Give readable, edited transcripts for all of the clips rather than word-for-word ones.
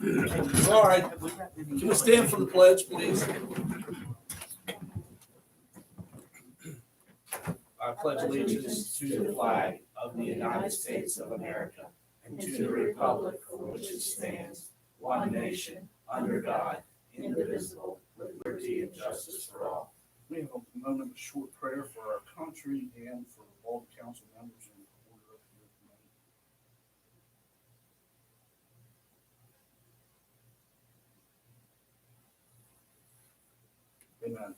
All right, can we stand for the pledge, please? I pledge allegiance to the flag of the United States of America and to the republic for which it stands, one nation, under God, indivisible, with liberty and justice for all. We have a moment of short prayer for our country and for all the council members and order up here tonight. Amen.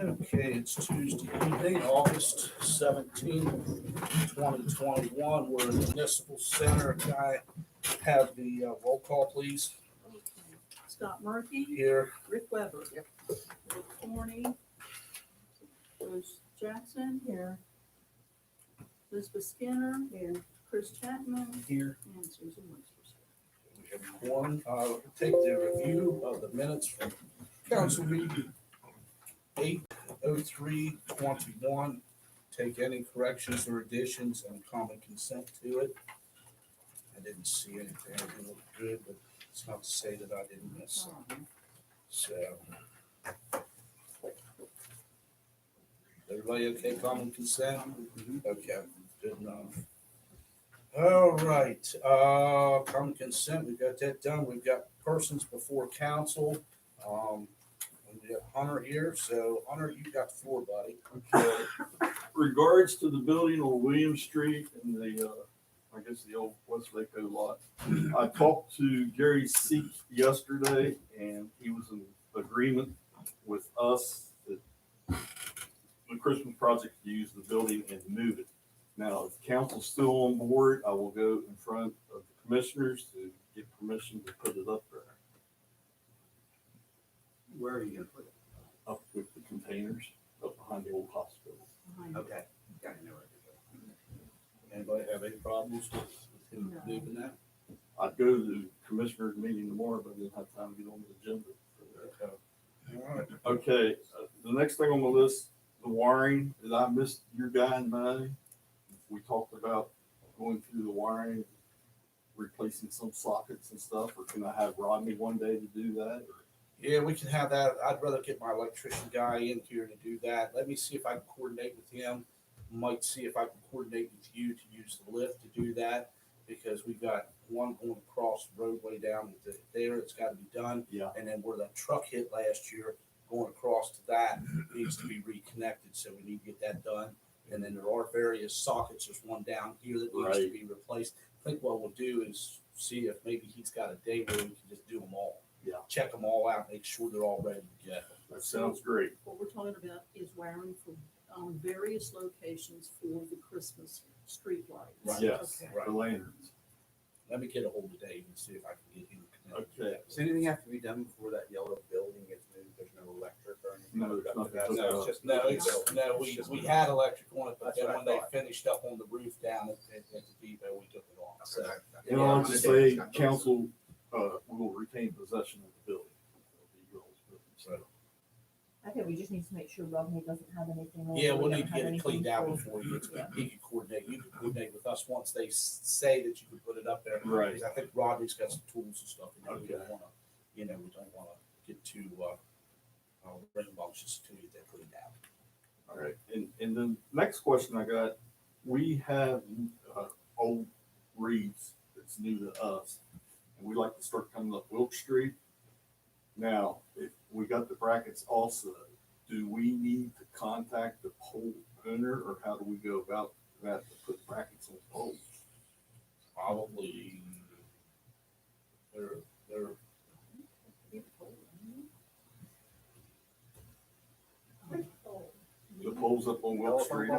Okay, it's Tuesday evening, August 17th, 2021. We're in the Municipal Center. Can I have the roll call, please? Scott Murphy. Here. Rick Weber. Yep. Rick Forney. Bruce Jackson. Here. Elizabeth Skinner. Here. Chris Chapman. Here. And Susan Webster. We have one. Take the review of the minutes from council meeting 8/03/21. Take any corrections or additions and common consent to it. I didn't see anything. It looked good, but it's not to say that I didn't miss something. So. Everybody okay, common consent? Okay, good enough. All right, common consent, we got that done. We've got persons before council. We have Hunter here, so Hunter, you got the floor, buddy. Okay. Regards to the building on William Street and the, I guess the old Westvaco lot. I talked to Gary Seek yesterday and he was in agreement with us that the Christmas project to use the building and move it. Now, if council's still on board, I will go in front of the commissioners to get permission to put it up there. Where are you gonna put it? Up with the containers, up behind the old hospital. Okay, got to know where to Anybody have any problems with him No. moving that? I'd go to the commissioners meeting tomorrow, but I didn't have time to get on the agenda for that. All right. Okay, the next thing on the list, the wiring, did I miss your guy in May? We talked about going through the wiring, replacing some sockets and stuff, or can I have Rodney one day to do that? Or- Yeah, we can have that. I'd rather get my electrician guy in here to do that. Let me see if I can coordinate with him. Might see if I can coordinate with you to use the lift to do that, because we've got one going across the roadway down there. It's got to be done. Yeah, And then where that truck hit last year, going across to that needs to be reconnected. So we need to get that done. And then there are various sockets. There's one down here that needs to Right. be replaced. I think what we'll do is see if maybe he's got a day where we can just do them all. Yeah. Check them all out, make sure they're all ready to go. that sounds great. What we're talking about is wiring for various locations for the Christmas street lights. Right. Yes, Okay. Right. the lanterns. Let me get a hold of Dave and see if I can get him connected. Okay. Does anything have to be done before that yellow building gets moved? There's no electric or anything? No, there's hooked up to nothing that? hooked No, up. it's just. We had electric on it, but That's then what I when they thought. finished up on the roof down at the depot, we took it off. So, And I'll just say, council, will retain possession of the building. It'll be your all's building, so. Okay, we just need to make sure Rodney doesn't have anything. on yeah, it. we'll We need don't to have get it anything cleaned out for- before he gets, Yeah. he can coordinate, you can coordinate with us once they say that you can put it up there. Right. Because I think Rodney's got some tools and stuff, we don't Okay. wanna, we don't wanna get too, rambunctious to get that cleaned out. All right, and the next question I got, we have, old reeds that's new to us. And we like to start coming up Wilk Street. Now, if we got the brackets also, do we need to contact the pole owner or how do we go about that to put brackets on poles? Probably, they're, The poles up on Wilk Street?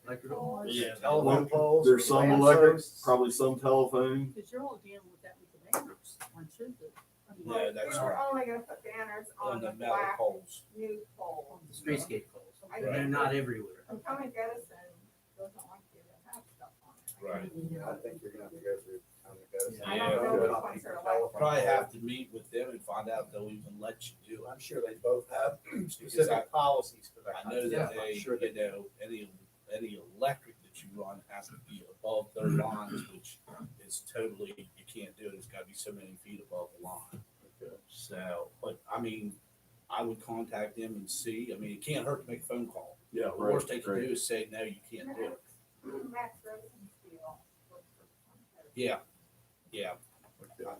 Electrical? Yeah, Telephone poles? There's some lamp electric, posts? probably some telephone. Because you're all dealing with that with the neighbors, aren't you? yeah, that's We're right, only gonna put banners on on the the metal black poles. new pole. Streetscape poles. I They're think not everywhere. Tommy Edison doesn't like you to have stuff on it. Right. I think you're gonna have to go through Tommy Edison. I Yeah. don't know which Okay. ones are electric. Probably have to meet with them and find out if they'll even let you do it. I'm sure they both have Because specific policies for that. I kind know of that stuff. I'm they, sure you know, any electric that you run has to be above their lines, which is it's totally, you can't do it, it's gotta be so many feet above the line. Okay. So, but I mean, I would contact them and see, I mean, it can't hurt to make a phone call. Yeah, The worst they can do is say, no, you can't do it. Max Rosensteel works for Suncoast. Yeah, yeah. Okay.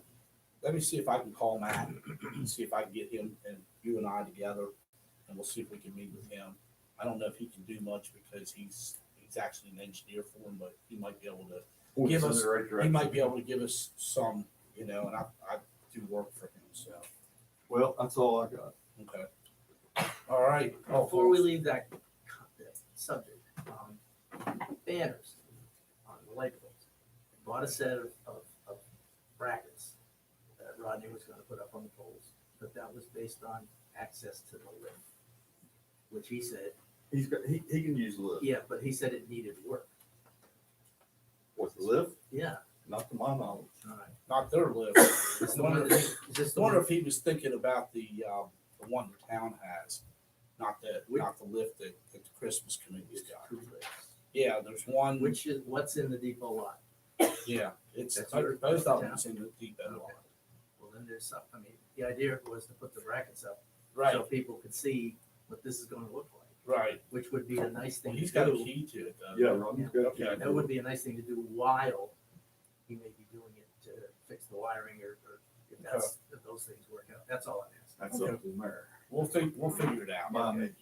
Let me see if I can call Matt and see if I can get him and you and I together, and we'll see if we can meet with him. I don't know if he can do much because he's actually an engineer for him, but he might be able to, Point Give us in us- the right he direction. might be able to give us some, and I do work for him, so, Well, that's all I got. okay. All right. Before we leave that subject, banners on the light poles. Bought a set of brackets that Rodney was gonna put up on the poles, but that was based on access to the lift. Which he said, He can use the lift. yeah, but he said it needed work. With the lift? Yeah, Not to my knowledge. all right. Not their lift. It's the Wonder one, if is this I the wonder one? if he was thinking about the one the town has, not the lift that the Christmas committee's got. Two lifts. Yeah, there's one. Which is, what's in the depot lot? Yeah, it's That's both your- of them is in the depot Okay. lot. Well, then there's some, I mean, the idea was to put the brackets up. Right, So people could see what this is gonna look like, right. which would be a nice Well, thing he's to got a do. key to it though. Yeah, Ronnie's got. Okay. That would be a nice thing to do while he may be doing it to fix the wiring or if those things work out. That's all I'm asking. That's up to the mayor. We'll figure it out. I mean,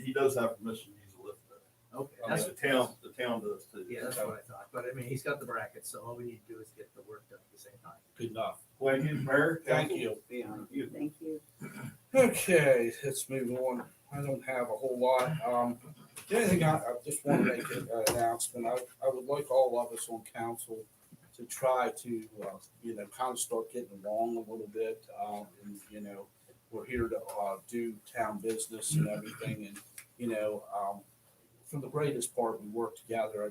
he does have permission to use a lift though. Okay, I mean, that's, the town does too. yeah, that's what I thought. But I mean, he's got the brackets, so all we need to do is get the work done at the same time. Good enough. Thank you, Mayor. Thank you. Thank you. Okay, let's move on. I don't have a whole lot. The only thing I just want to make an announcement. I would like all of us on council to try to, kind of start getting along a little bit. And, we're here to do town business and everything. And, for the greatest part, we work together.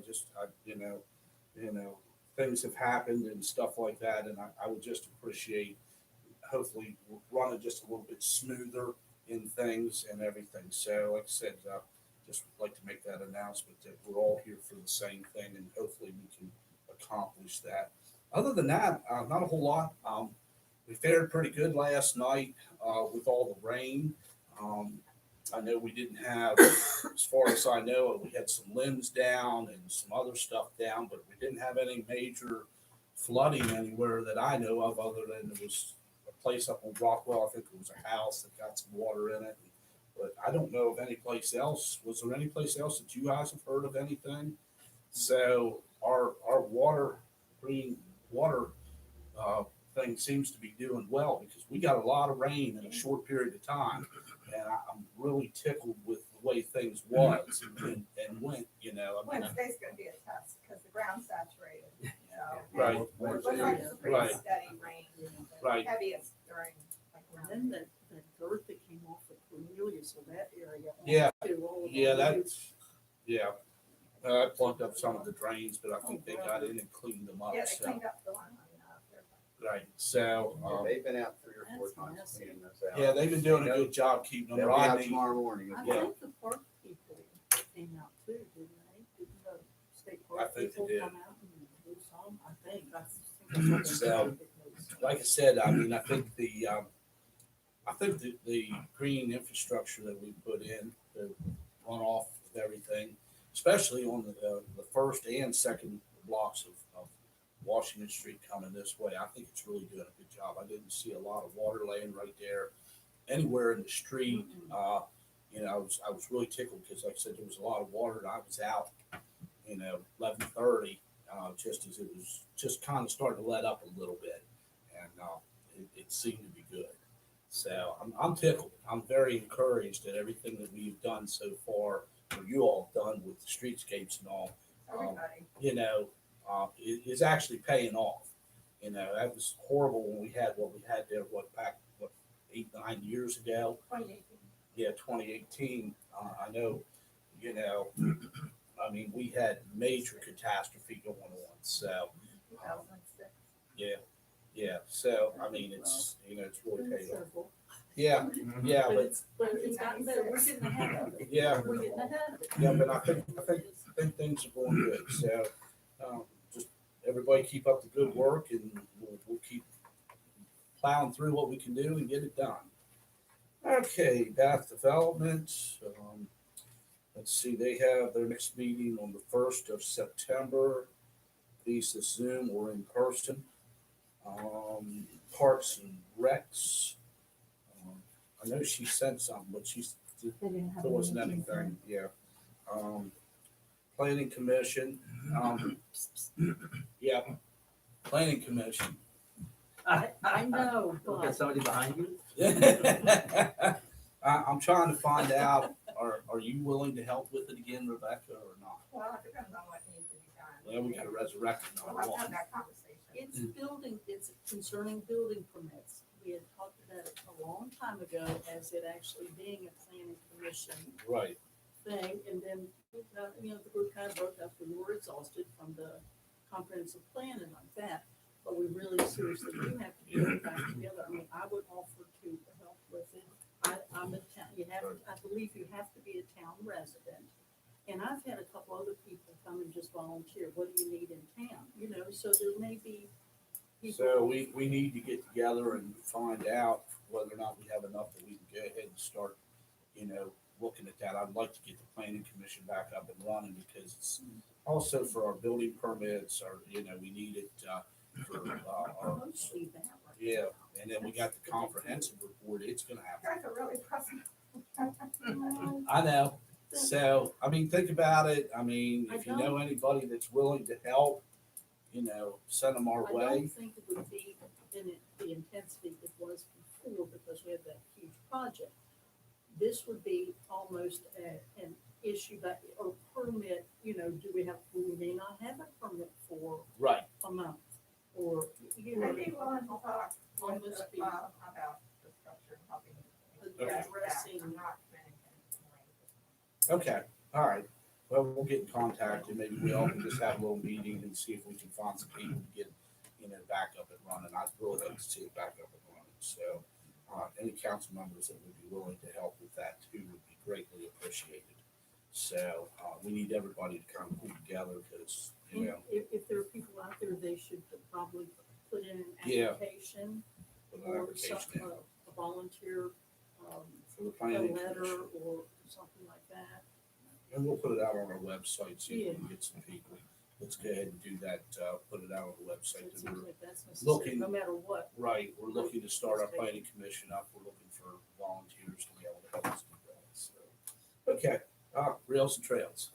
Things have happened and stuff like that. And I would just appreciate, hopefully, running just a little bit smoother in things and everything. So, like I said, just would like to make that announcement that we're all here for the same thing, and hopefully we can accomplish that. Other than that, not a whole lot. We fared pretty good last night with all the rain. I know we didn't have, as far as I know, we had some limbs down and some other stuff down, but we didn't have any major flooding anywhere that I know of, other than there was a place up on Rockwell. I think it was a house that got some water in it. But I don't know of any place else. Was there any place else that you guys have heard of anything? So our green water thing seems to be doing well, because we got a lot of rain in a short period of time. And I'm really tickled with the way things was and went, I mean, Wednesday's gonna be a test, because the ground's saturated, so. Right. It looks like it's a pretty Right. steady rain, Right. heaviest during like And around. then that dirt that came off of Cornelius, so that area. Yeah. to all of Yeah, our that's, yeah. I plugged up some of the drains, but I think they got in and cleaned them up. Yeah, they So, cleaned up the one on, their right. So, They've been out 3 or 4 That's times nasty. cleaning those out. yeah, they've been doing a good job keeping them. They'll be out Rodney, tomorrow morning. I Yeah. think the park people came out too, didn't they? Didn't the state I park think they people did. come out and do some? I think that's So, what they like I said, I mean, I think the green infrastructure that we put in to run off with everything, especially on the first and second blocks of Washington Street coming this way, I think it's really doing a good job. I didn't see a lot of water laying right there anywhere in the street. I was really tickled, because like I said, there was a lot of water, and I was out, 11:30, just as it was just kind of starting to let up a little bit, and it seemed to be good. So I'm tickled. I'm very encouraged at everything that we've done so far, or you all have done with the streetscapes and all. everybody. Is actually paying off. That was horrible when we had what we had there, back 8-9 years ago. 2018. Yeah, 2018. I know, I mean, we had major catastrophe going on. So, 2006. yeah. So, I mean, it's really paid off. Several. Yeah, yeah, But it's gotten better. We're getting ahead of it. yeah, We're getting ahead of it. yeah. But I think things are going good. So, just everybody keep up the good work, and we'll keep plowing through what we can do and get it done. Okay, Bath Development, let's see, they have their next meeting on the 1st of September, via Zoom or in person. Parks and Recs, I know she sent something, but They didn't have there wasn't any meetings, anything, yeah. Planning Commission, yeah, Planning Commission. I know, Got but somebody behind you? I'm trying to find out, are you willing to help with it again, Rebecca, or not? Well, it depends on what needs to be done. Well, we gotta resurrect it, We'll number have to have one. that conversation. it's building, it's concerning building permits. We had talked about it a long time ago as it actually being a planning commission Right, thing, and then, the group kind of broke up, we were exhausted from the comprehensive plan and like that, but we really seriously do have to get it back together. I mean, I would offer to help with it. I'm a town, I believe you have to be a town resident, and I've had a couple other people come and just volunteer, what do you need in town, so there may be people. so we need to get together and find out whether or not we have enough that we can go ahead and start, looking at that. I'd like to get the planning commission back up and running, because it's also for our building permits, we need it, for, our, Mostly that right yeah, now. and then we got the comprehensive report, it's gonna You happen. guys are really pressing. I know, so, think about it, if you know anybody that's willing to help, send them our I way. don't think it would be in the intensity it was before, because we had that huge project. This would be almost an issue, or permit, we may not have a permit for Right, a month, or, I'd be willing to talk with, Almost be- about the structure and helping. addressing. I'm not managing. okay, all right. Well, we'll get in contact, and maybe we all can just have a little meeting and see if we can find some people to get, back up and running. I'd really like to see it back up and running, so, any council members that would be willing to help with that too would be greatly appreciated. So, we need everybody to kind of pull together, because, And if there are people out there, they should probably put in an Yeah. application, put an or application some, in a volunteer, for the a planning letter, commission. or something like that. And we'll put it out on our website, see if we Yeah. can get some people. Let's go ahead and do that, put it out on the website. It that seems we're- like that's necessary, looking- no matter what. Right, we're looking to start our planning commission up, we're looking for volunteers to be able to help us do that, so. Okay, rails and trails.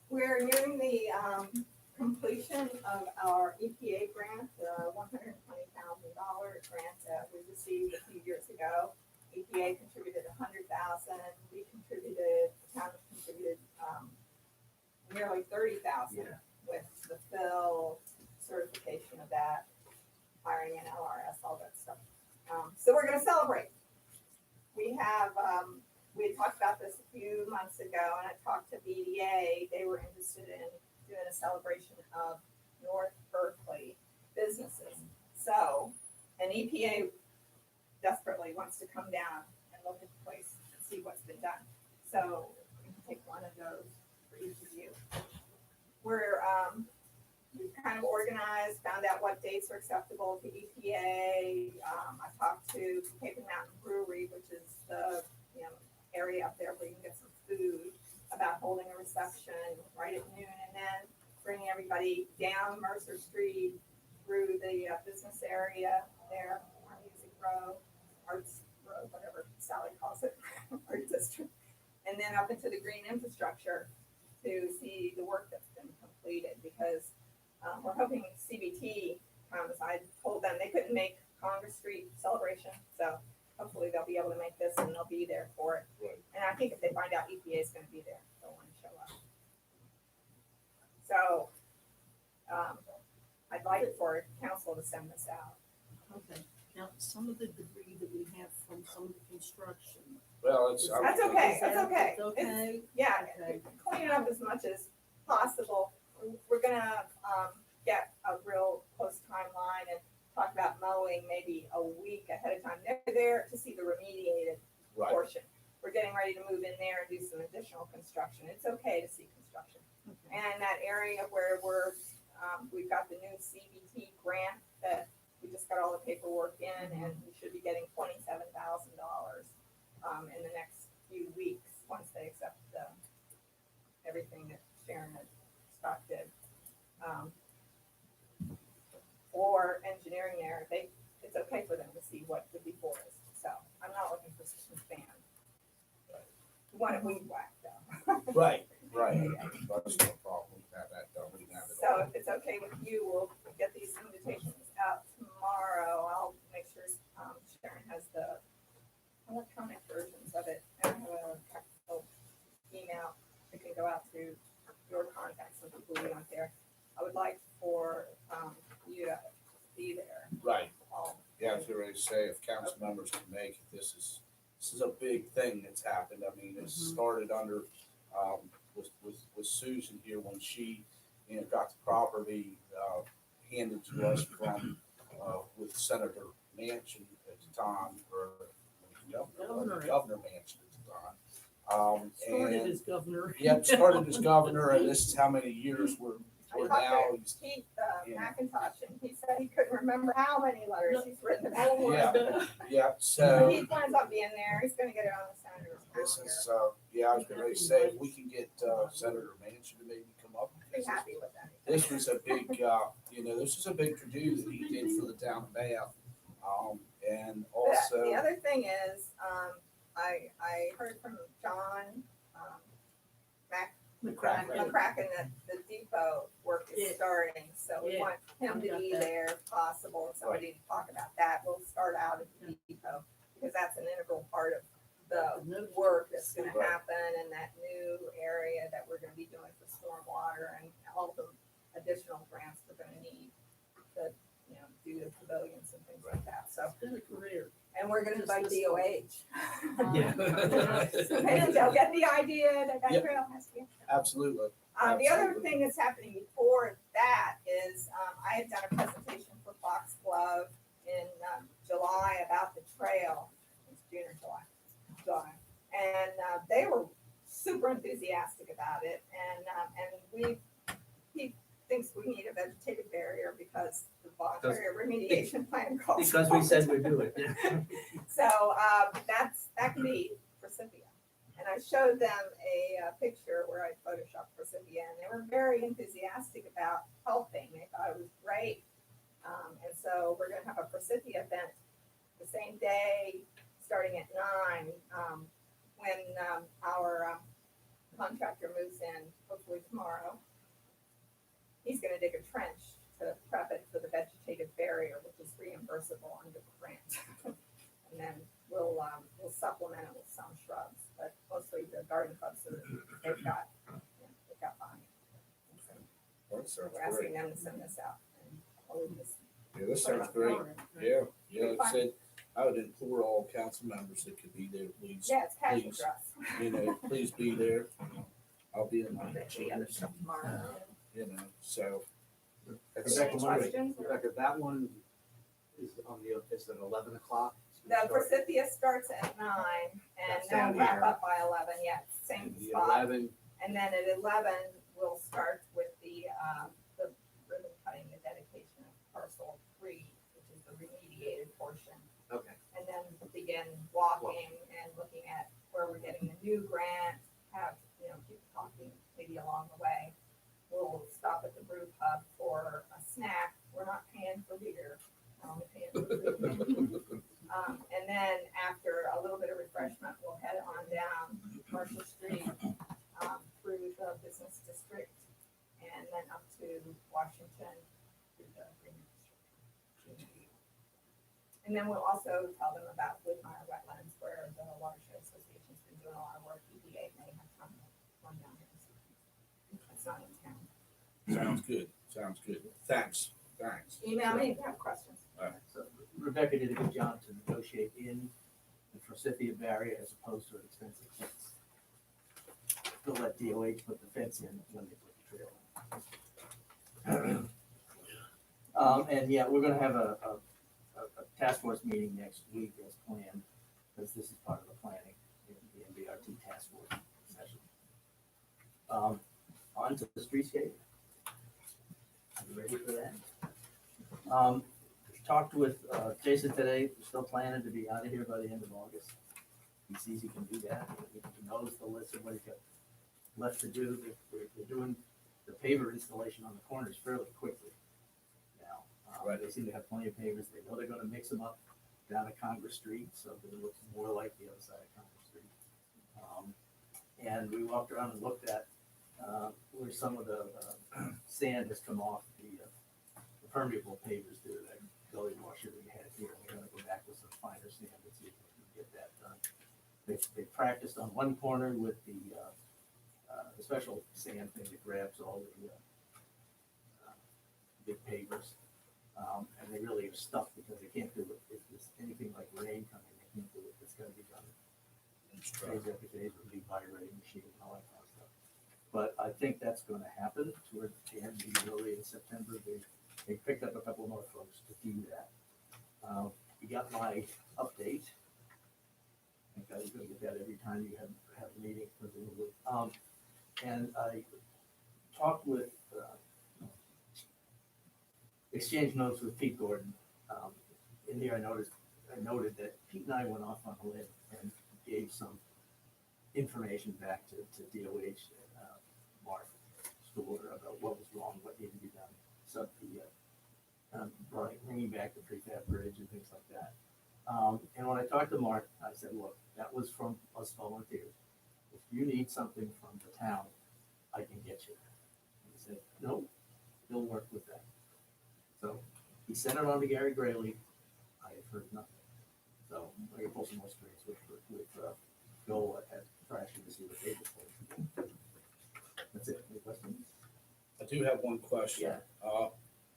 We're nearing the completion of our EPA grant, the $120,000 grant that we received a few years ago. EPA contributed $100,000, we contributed, the town contributed nearly $30,000 Yeah. with the fill, certification of that, hiring an LRS, all that stuff. So we're gonna celebrate. We have, we had talked about this a few months ago, and I talked to BDA. They were interested in doing a celebration of North Berkeley businesses. So, an EPA desperately wants to come down and look at the place and see what's been done. So, we can take one of those for each of you. We've kind of organized, found out what dates are acceptable to EPA. I talked to Paper Mountain Brewery, which is the, area up there where you can get some food, about holding a reception right at noon, and then bringing everybody down Mercer Street through the business area there, our Music Row, Arts Row, whatever Sally calls it, Art District, and then up into the green infrastructure to see the work that's been completed, because we're hoping CBT comes. I told them they couldn't make Congress Street celebration, so hopefully they'll be able to make this, and they'll be there for it. Right. And I think if they find out EPA is gonna be there, they'll want to show up. So, I'd like for council to send this out. Okay, now, some of the debris that we have from some of the construction. Well, it's. That's okay, is that- that's okay. it's Okay, Yeah, Okay. clean it up as much as possible. We're gonna, get a real close timeline and talk about mowing maybe a week ahead of time. They're there to see the remediated Right, portion. We're getting ready to move in there and do some additional construction. It's okay to see construction. And that area where we've got the new CBT grant that we just got all the paperwork in, and we should be getting $27,000 in the next few weeks, once they accept everything that Sharon and Scott did. For engineering there, it's okay for them to see what would be forest, so I'm not looking for some span. We want it weed whacked though. Right, right. That's no problem. Have that done. We can have it So all. if it's okay with you, we'll get these invitations out tomorrow. I'll make sure Sharon has the electronic versions of it. I have a technical email that can go out to your contacts and people we want there. I would like for you to be there. Right. All Yeah, I was ready to say, if council members can make it, this is a big thing that's happened. I mean, it started under, with Susan here when she, got the property, handed to us from, with Senator Manchin at the time, or Governor Manchin at the time. Started And, as governor. yep, started as governor, and this is how many years we're I now. talked to Pete McIntosh, and he said he couldn't remember how many letters he's written about. Oh, my Yeah. God. Yeah, But so. he plans on being there. He's gonna get it on the senator's This calendar. is, yeah, I was gonna say, if we can get Senator Manchin to maybe come up. Be happy with that. This was a big, this is a big to-do that he did for the town of Bath. And The also, other thing is, I heard from John, McCracken. McCracken that the depot work Yeah. is starting, so we Yeah. want him to Got be that. there if possible, somebody to talk about that. We'll start out at the depot, because that's an integral part of the work that's gonna Right. happen in that new area that we're gonna be doing for stormwater and all the additional grants we're gonna need to, do the pavilions and things like that, so. It's been a career. And we're gonna Just invite this DOH. Yeah. And they'll get the idea that that Yep. trail has to be. absolutely. The other Absolutely. thing that's happening before that is, I had done a presentation for Foxglove in July about the trail. It's June or July. And they were super enthusiastic about it, and he thinks we need a vegetative barrier because the voluntary remediation plan calls. Because we said we'd do it. So, that can be Forsythia. And I showed them a picture where I photoshopped Forsythia, and they were very enthusiastic about helping. They thought it was great. And so we're gonna have a Forsythia event the same day, starting at 9, when our contractor moves in, hopefully tomorrow. He's gonna dig a trench to prep it for the vegetative barrier, which is reimbursable under the grant. And then we'll supplement it with some shrubs, but mostly the garden clubs, so that they've got buying. And so That sounds we're asking great. them to send this out, and all of this. Yeah, this sounds great. Yeah, like I said, I would implore all council members that could be there, please, Yeah, it's casual Please. dress. Please be there. I'll be in my, I'll get the other stuff tomorrow. so. That's, Any questions? Rebecca, that one is is it 11 o'clock? The Forsythia starts at 9, and That's they'll down wrap here. up by 11, yeah, same And the spot. 11, And then at 11, we'll start with the ribbon cutting, the dedication of parcel 3, which is the remediated portion. okay. And then begin walking and looking at where we're getting the new grant, have, keep talking maybe along the way. We'll stop at the brew pub for a snack. We're not paying for beer, we're only paying for food. And then after a little bit of refreshment, we'll head on down Marshall Street, through the business district, and then up to Washington through the Green District. And then we'll also tell them about Woodmire Wetlands, where the Watershed Association's been doing a lot of work. EPA may have come down here and see. It's not in town. sounds good. Thanks. Email me if you have questions. So Rebecca did a good job to negotiate in the Forsythia barrier as opposed to an expensive fence. They'll let DOH put the fence in when they put the trail in. And yeah, we're gonna have a task force meeting next week as planned, because this is part of the planning, the MBRT task force session. on to the streetscape. Are you ready for that? Talked with, Jason today, we're still planning to be out of here by the end of August. He sees he can do that, he knows the list of what he's got left to do, they're doing the paver installation on the corners fairly quickly now. Right. They seem to have plenty of pavers, they know they're gonna mix them up down at Congress Street, so that it looks more like the other side of Congress Street. And we walked around and looked at, where some of the, sand has come off the permeable pavers there, that gully washer that we had here. We're gonna go back with some finer sand and see if we can get that done. They practiced on one corner with the special sand thing that grabs all the, big pavers. And they really are stuck because they can't do it, if there's anything like rain coming, they can't do it, it's gotta be done. Phase after phase with a big vibrating machine and all that kind of stuff. But I think that's gonna happen toward the end, maybe early in September, they picked up a couple more folks to do that. You got my update. I think I was gonna get that every time you have a meeting, presumably. And I talked with, exchanged notes with Pete Gordon. In here I noted that Pete and I went off on a limb and gave some information back to DOH, Mark Stuhler, about what was wrong, what needed to be done. So bringing back the prefab bridge and things like that. And when I talked to Mark, I said, look, that was from us volunteers. If you need something from the town, I can get you. He said, no, he'll work with that. So he sent it on to Gary Grayley. I have heard nothing. So I'm gonna pull some more strings with Bill at Thrasher to see what they propose. That's it. Any questions? I do have one question. Yeah.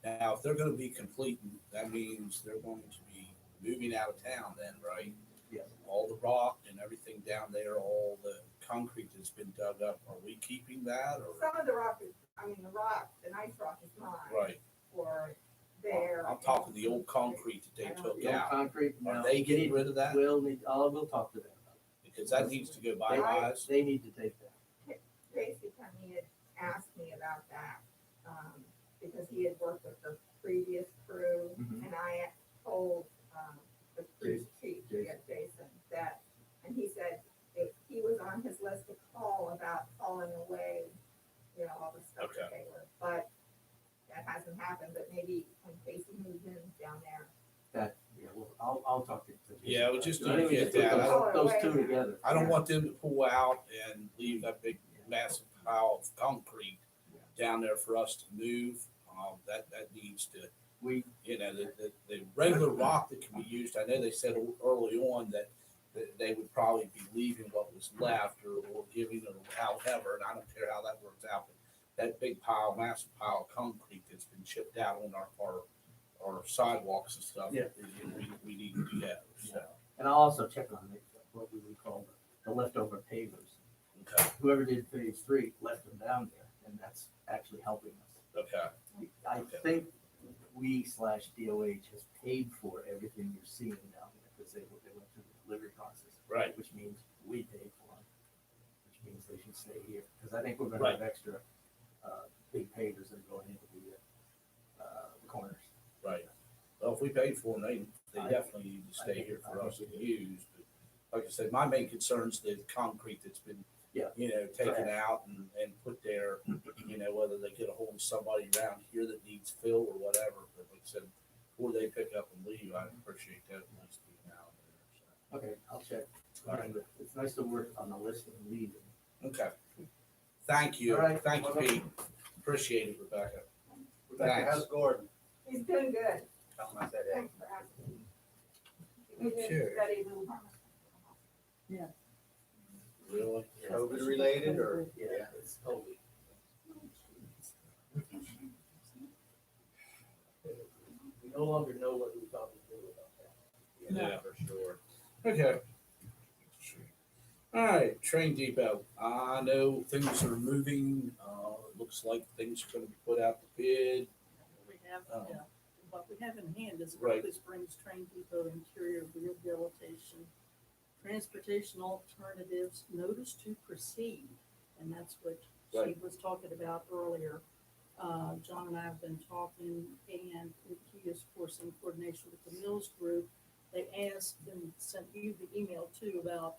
Now, if they're gonna be completing, that means they're going to be moving out of town then, right? Yes. All the rock and everything down there, all the concrete that's been dug up, are we keeping that or? Some of the rock is, the nice rock is mine. Right, For there. I'm talking the old concrete that they took The old out. concrete, Are no, they getting rid of that? we'll talk to them about it. Because that needs to go by eyes. They need to take that. Tracy Penny had asked me about that, because he had worked with the previous crew, Mhm. and I told, the police chief, Jason. yeah, Jason, that, and he said if he was on his list to call about calling away, all the stuff that they were, but that hasn't happened, but maybe when Casey moves in down there. Well, I'll talk to Jason. Yeah, we just I think need to just get put that. Those two together. I don't want them to pull out and leave that big massive pile of concrete down there for us to move. That needs to, We, the regular rock that can be used, I know they said early on that they would probably be leaving what was left or giving it however, and I don't care how that works out, but that big pile, massive pile of concrete that's been chipped out on our sidewalks and stuff, Yeah. we need to do that, so. and I'll also check on what we would call the leftover pavers. Okay, Whoever did phase 3 left them down there, and that's actually helping us. okay, I think we/DOH has paid for everything you're seeing down there because they went through the delivery process. Right. Which means we paid for them, which means they should stay here, because I think we're gonna Right. have extra, big pavers that are going into the corners. right. Well, if we paid for them, they I- definitely need to I stay think- here I for think us to they do. use. But like I said, my main concern is the concrete that's been, Yeah. taken out and put there, whether they get a hold of somebody around here that needs fill or whatever. But like I said, before they pick up and leave, I appreciate that at least being out there. Okay, I'll check. All right. It's nice to work on the list and leaving. So. Okay. Thank you. All right. Thank you, Pete. Appreciate it, Rebecca. Rebecca, Thanks. how's Gordon? He's doing good. Tell him I said hey. Thanks for asking. He did Okay. study little. Really? COVID related or? Yeah, it's totally. We no longer know what we thought we knew about that. Yeah, for sure. Okay. All right, Train Depot. I know things are moving. Looks like things are gonna be put out to bid. We have, Oh. what we have in hand is Right. Berkeley Springs Train Depot Interior Rehabilitation, Transportation Alternatives Notice to Proceed. And that's what she Right. was talking about earlier. John and I have been talking, and he is, of course, in coordination with the Mills Group. They asked and sent you the email too about,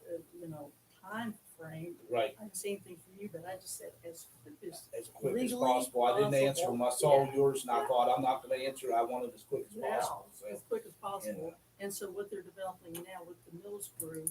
time frame. Right, I didn't say anything from you, but I just said as quick as quick as Legally possible. I didn't answer them. I saw possible. yours and I Yeah. thought, I'm not gonna answer. I want it as quick as Yeah, possible. So, as quick as possible. And so what they're developing now with the Mills Group,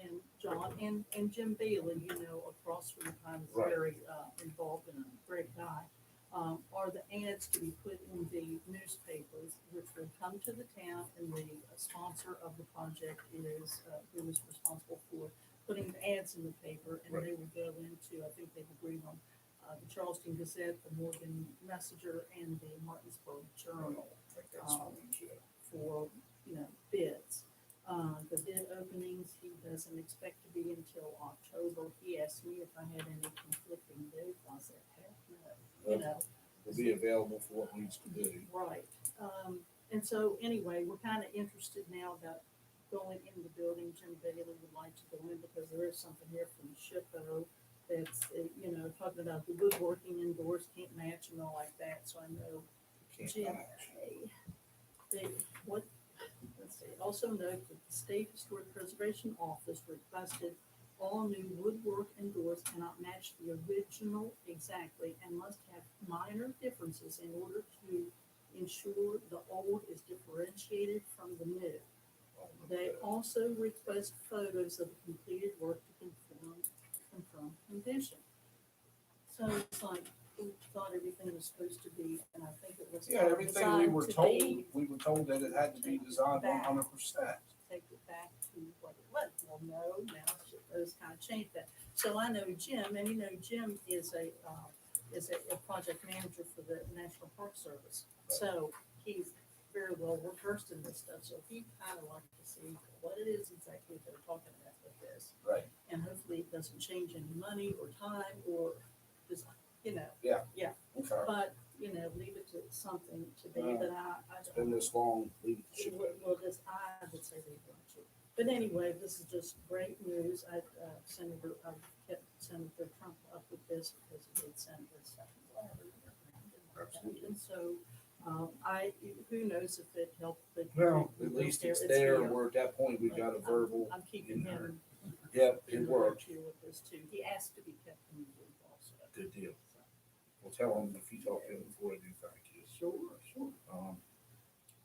and John and Jim Bailey, across from the time is Right. very, involved and a great guy, are the ads to be put in the newspapers, which will come to the town, and the sponsor of the project is, who is responsible for putting the ads in the paper, and they will go into, I think they've agreed on, the Charleston Gazette, the Morgan Messenger, and the Martinsburg Journal I think that's fine, yeah. for, bids. The bid openings, he doesn't expect to be until October. He asked me if I had any conflicting dates. I said, heck no, Will be available for what needs to be. Right. And so anyway, we're kind of interested now about going in the building. Jim Bailey would like to go in because there is something here from SHPO that's, talking about the woodworking indoors can't match and all like that. So I know Can't Jim, match. let's see, also note that the State Historic Preservation Office requested all new woodwork indoors cannot match the original exactly and must have minor differences in order to ensure the old is differentiated from the new. They also request photos of the completed work to confirm condition. So it's like, we thought everything was supposed to be, and I think it was. Yeah, everything we designed were to told, be- we were told that it had to be designed Back. 100%. Take it back to what it was. Well, no, now those kind of changed that. So I know Jim, and Jim is a project manager for the National Park Service. So he's very well versed in this stuff. So he kind of liked to see what it is exactly they're talking about with this. Right. And hopefully it doesn't change any money or time or design, Okay. but, leave it to something to be, Right. but I It's been this long, leave it to ship. well, this, I would say they want to. But anyway, this is just great news. I kept Senator Trump up with this because he did send his second letter. Absolutely. And so, who knows if it helped, but. Well, at least it's there. We're at that point, we got a verbal. I'm keeping him Yep, in it the worked. loop here with this too. He asked to be kept in the loop also. Good deal. We'll tell him if you talk to him before I do, thank you. Sure. All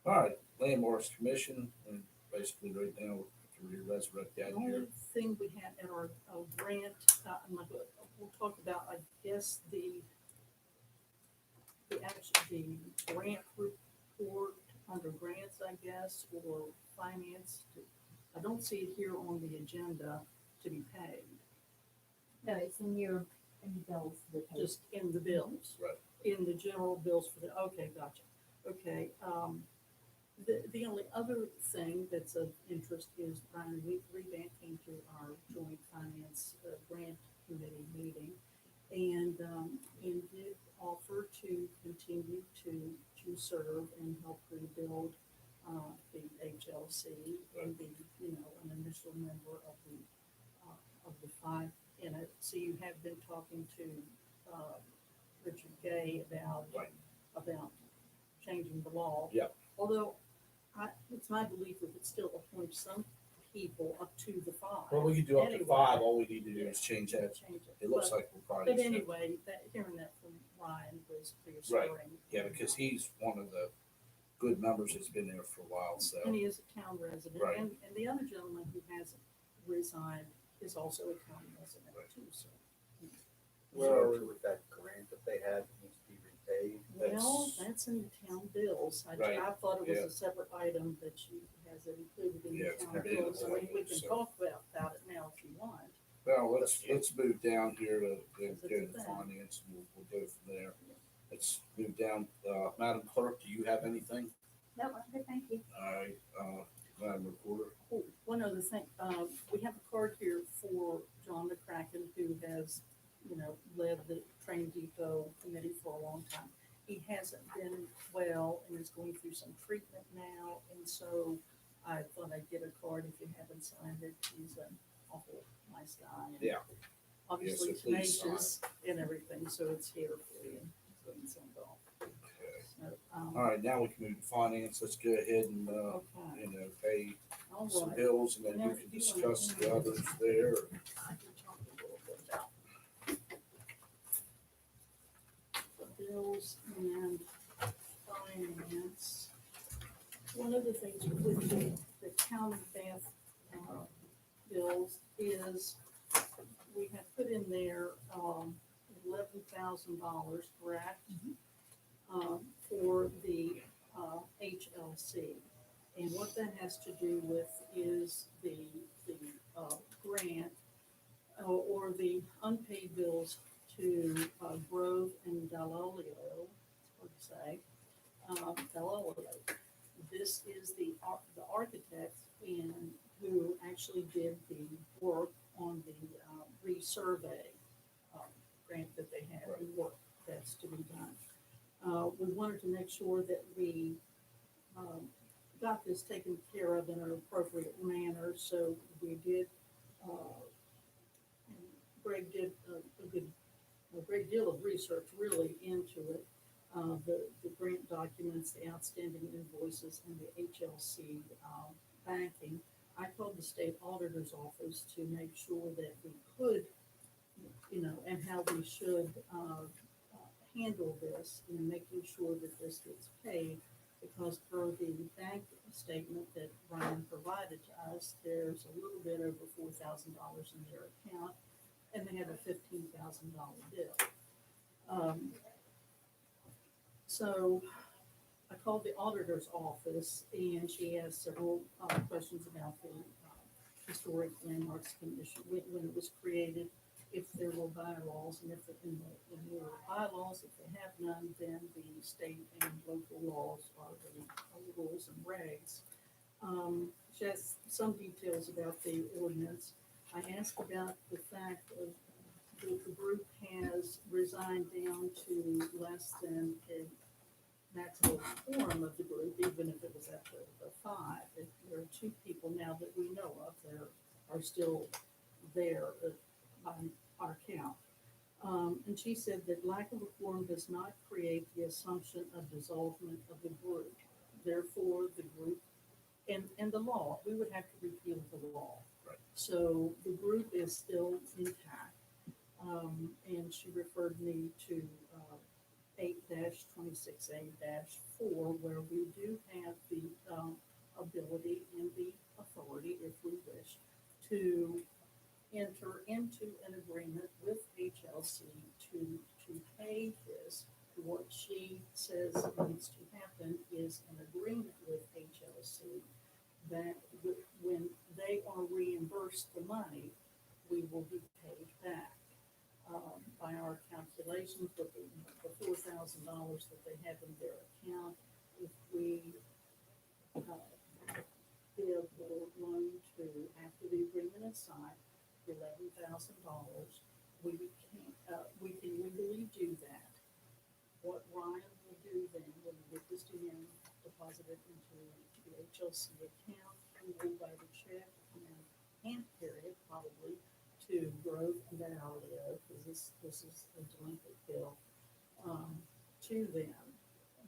right, Landmarks Commission, and basically right now, to resurrect The that only here. thing we had at our grant, we'll talk about, I guess, the grant report under grants, I guess, or finance. I don't see it here on the agenda to be paid, No, it's in your bills for the pay. just in the bills. Right. In the general bills for the, okay, gotcha. Okay, the only other thing that's of interest is Brian Rebank came to our joint finance grant committee meeting and did offer to continue to serve and help rebuild the HLC and be, an initial member of the five in it. So you have been talking to Richard Gay about Right. changing the law. Yep. Although it's my belief we could still appoint some people up to the five. Well, we could do up to Anyway. 5. All we need to do is change that. Change it. It looks But- like we're probably. But anyway, hearing that from Ryan was reassuring. Yeah, because he's one of the good members that's been there for a while, so. And he is a town resident. Right. And the other gentleman who hasn't resigned is also a town resident Right. too, so. Where are we with that grant that they had that needs to be repaid? Well, that's in the town bills. Right, I thought it was yeah. a separate item that she has it included in Yeah, the it's town not in bills. the So we can so- talk about it now if you want. Well, let's move down here to Because go it's to a thing. finance, and we'll go from there. Let's move down. Madam Clerk, do you have anything? No, I'm good, thank you. All right, Madam Recorder. Oh, one other thing, we have a card here for John McCracken, who has, led the Train Depot committee for a long time. He hasn't been well and is going through some treatment now, and so I thought I'd get a card if you haven't signed it. He's an awful nice guy. And, Yeah. obviously Yes, so please sign. tenacious and everything, so it's here for you. So it's signed off. So, All right, now we can move to finance. Let's go ahead and, Okay, pay all some right. bills and then Now, we can do you wanna- discuss the others there. I can talk a little bit about the bills and finance. One of the things with the county bath, bills is we have put in there, $11,000, correct? For the, HLC. And what that has to do with is the grant, or the unpaid bills to, Grove and Dalolio, it's hard to say, Dalolio. This is the architect and who actually did the work on the, resurvey, grant that they had, and work that's to be done. We wanted to make sure that we, got this taken care of in an appropriate manner, so we did, and Greg did a great deal of research really into it. The grant documents, the outstanding invoices, and the HLC, banking. I called the state auditor's office to make sure that we could, and how we should, handle this in making sure that this gets paid, because per the bank statement that Ryan provided to us, there's a little bit over $4,000 in their account, and they have a $15,000 bill. So I called the auditor's office, and she asked several questions about the Historic Landmarks Commission, when it was created, if there were bylaws, and if in the bylaws, if they have none, then the state and local laws are the rules and regs. She has some details about the ordinance. I asked about the fact of the group has resigned down to less than a maximum quorum of the group, even if it was at the five. If there are two people now that we know of that are still there by our count. And she said that lack of a quorum does not create the assumption of dissolvement of the group. Therefore, the group, and the law, we would have to repeal the law. Right. So the group is still intact. And she referred me to 8-26A-4, where we do have the ability and the authority, if we wish, to enter into an agreement with HLC to pay this. What she says needs to happen is an agreement with HLC that when they are reimbursed the money, we will be paid back. By our calculations, with the $4,000 that they have in their account, if we give the loan to, after the agreement is signed, $11,000, we can legally do that. What Ryan will do then, when we get this to him, deposit it into the HLC account, he will write a check and hand carry it probably to Grove and Dalio, because this is a delinquent bill, to them.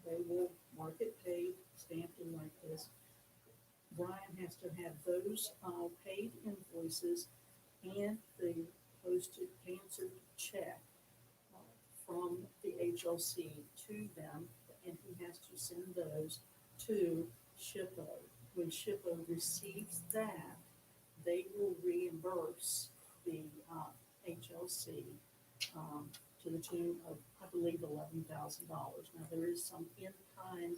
They will mark it paid, stamped in like this. Brian has to have those paid invoices and the posted answered check from the HLC to them, and he has to send those to SHPO. When SHPO receives that, they will reimburse the HLC to the tune of, I believe, $11,000. Now, there is some in-kind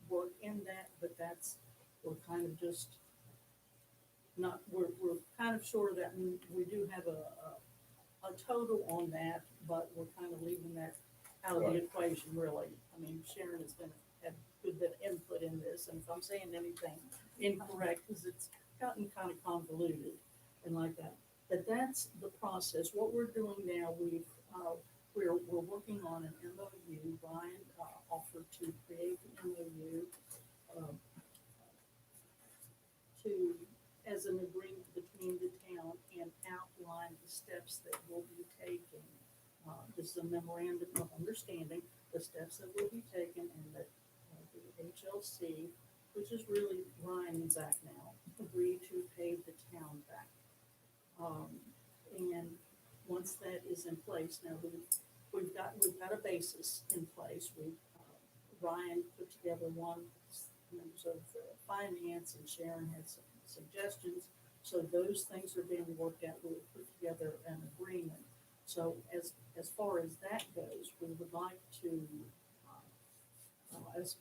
work in that, but we're kind of just not, we're kind of sure that we do have a total on that, but we're kind of leaving that out of the Right. equation, really. I mean, Sharon has had good bit of input in this, and if I'm saying anything incorrect, because it's gotten kind of convoluted and like that. But that's the process. What we're doing now, we're working on an MOU. Brian offered to create an MOU as an agreement between the town and outline the steps that will be taken. This is a memorandum of understanding, the steps that will be taken, and that the HLC, which is really Ryan and Zach now, agree to pay the town back. And once that is in place, now we've got a basis in place. Ryan put together one, members of finance, and Sharon had some suggestions. So those things are being worked out. We'll put together an agreement. So as far as that goes, we would like to, as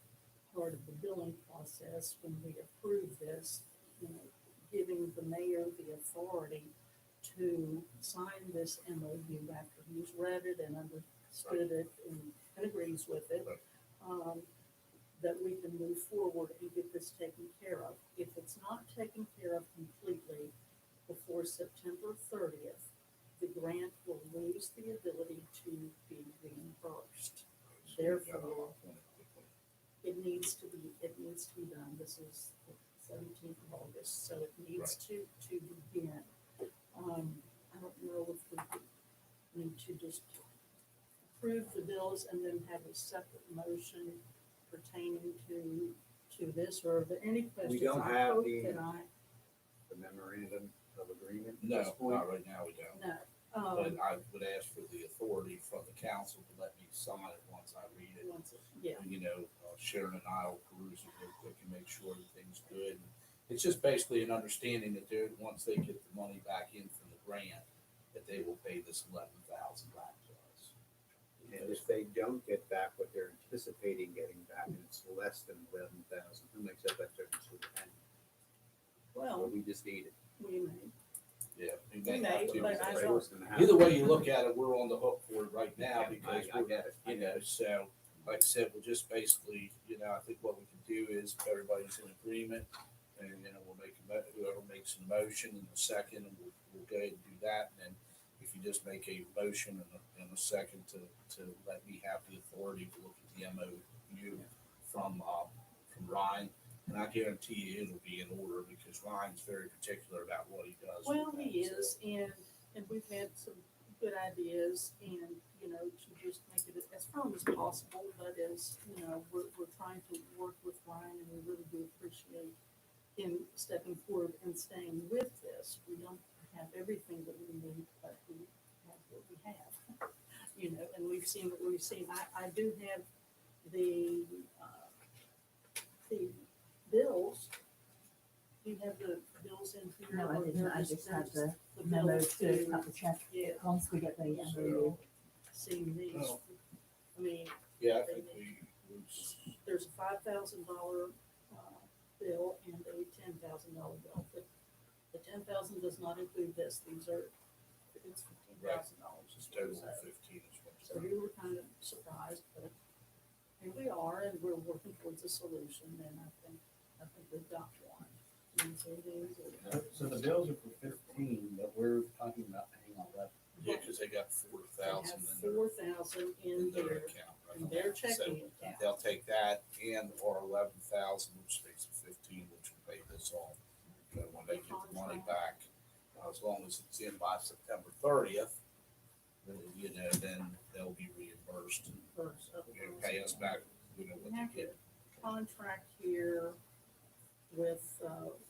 part of the billing process, when we approve this, giving the mayor the authority to sign this MOU after he's read it and understood it and agrees with it, that we can move forward and get this taken care of. If it's not taken care of completely before September 30th, the grant will lose the ability to be reimbursed. Therefore, it needs to be done. This is the 17th of August, so it needs to begin. I don't know if we could need to just approve the bills and then have a separate motion pertaining to this, or are there any questions? don't I have hope the- that The memorandum of agreement? at No, this point? not right now, we don't. No, But I would ask for the authority from the council to let me sign it once I read it. yeah, Sharon and I will peruse it real quick and make sure everything's good. It's just basically an understanding that once they get the money back in from the grant, that they will pay this 11,000 back to us. And if they don't get back what they're anticipating getting back, and it's less than 11,000, who makes up that difference with the penny? Or well, we just need it? we may, Yeah. we We may may, have to. but I Afraid don't- what's gonna happen. Either way you look at it, we're on the hook for it right now Yeah, because I get it. so like I said, we'll just basically, I think what we can do is if everybody's in agreement and, we'll make whoever makes a motion in a second, and we'll go ahead and do that. And then if you just make a motion in a second to let me have the authority to look at the MOU from Ryan, and I guarantee you it'll be in order because Ryan's very particular about what he does. with well, he that, so. is, and we've had some good ideas, and, to just make it as firm as possible, but as, we're trying to work with Ryan, and we really do appreciate him stepping forward and staying with this. We don't have everything that we need, but we have what we have, and we've seen what we've seen. I do have the bills. Do you have the bills in here? No, I or didn't. they're I just had the the memo bills to cut the check Yeah, once we get the MOU. so, seeing these, Oh. I mean, Yeah, I think we there's a $5,000 bill and a $10,000 bill. The 10,000 does not include this. It's $15,000. just total of 15 is what. So we were kind of surprised, but here we are, and we're working towards a solution, and I think we've got one. And so these are- So the bills are for 15, but we're talking about paying 11. Yeah, because they got They 4,000 have in their 4,000 in their their, account. right in now. their So checking account. they'll take that and or 11,000, which makes it 15, which will pay this off. When they get the money back, as long as it's in by September 30th, then they'll be reimbursed. First of Pay us back, what We they have get. a contract here with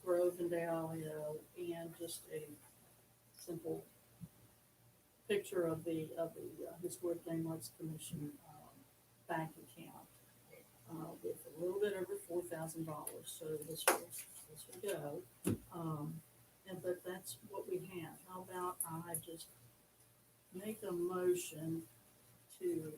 Grove and Dalio, and just a simple picture of the Historic Landmarks Commission bank account with a little bit over $4,000. So this will go. But that's what we have. How about I just make a motion to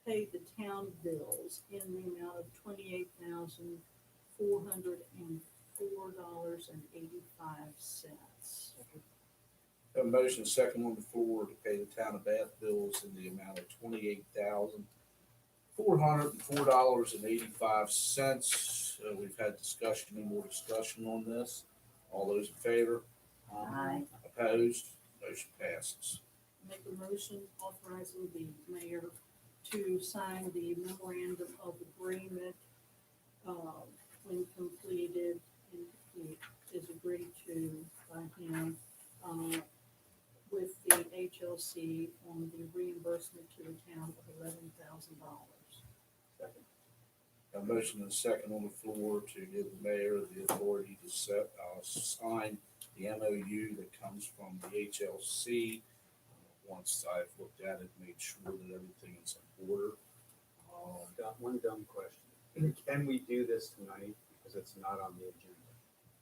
pay the town bills in the amount of $28,404.85. A motion second on the floor to pay the town of Bath bills in the amount of $28,404.85. We've had discussion, any more discussion on this? All those in favor? Aye. Opposed? Motion passes. Make a motion authorizing the mayor to sign the memorandum of agreement when completed, and it is agreed to by him with the HLC on the reimbursement to the town of $11,000. Second. A motion and a second on the floor to give the mayor the authority to sign the MOU that comes from the HLC. Once I've looked at it, made sure that everything is in order. Got one dumb question. Can we do this tonight? Because it's not on the agenda.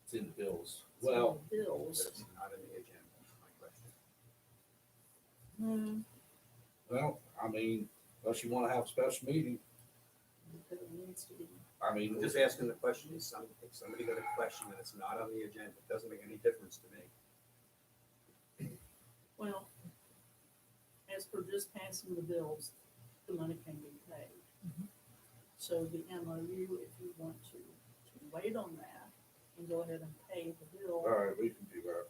It's in the bills. It's on Well, the But bills. it's not in the agenda, my question. I mean, unless you wanna have a special meeting, It needs to be. I mean. I'm just asking the question, if somebody got a question and it's not on the agenda, it doesn't make any difference to me. Well, as per just passing the bills, the money can be paid. So the MOU, if you want to wait on that and go ahead and pay the bill, All right, we can do that.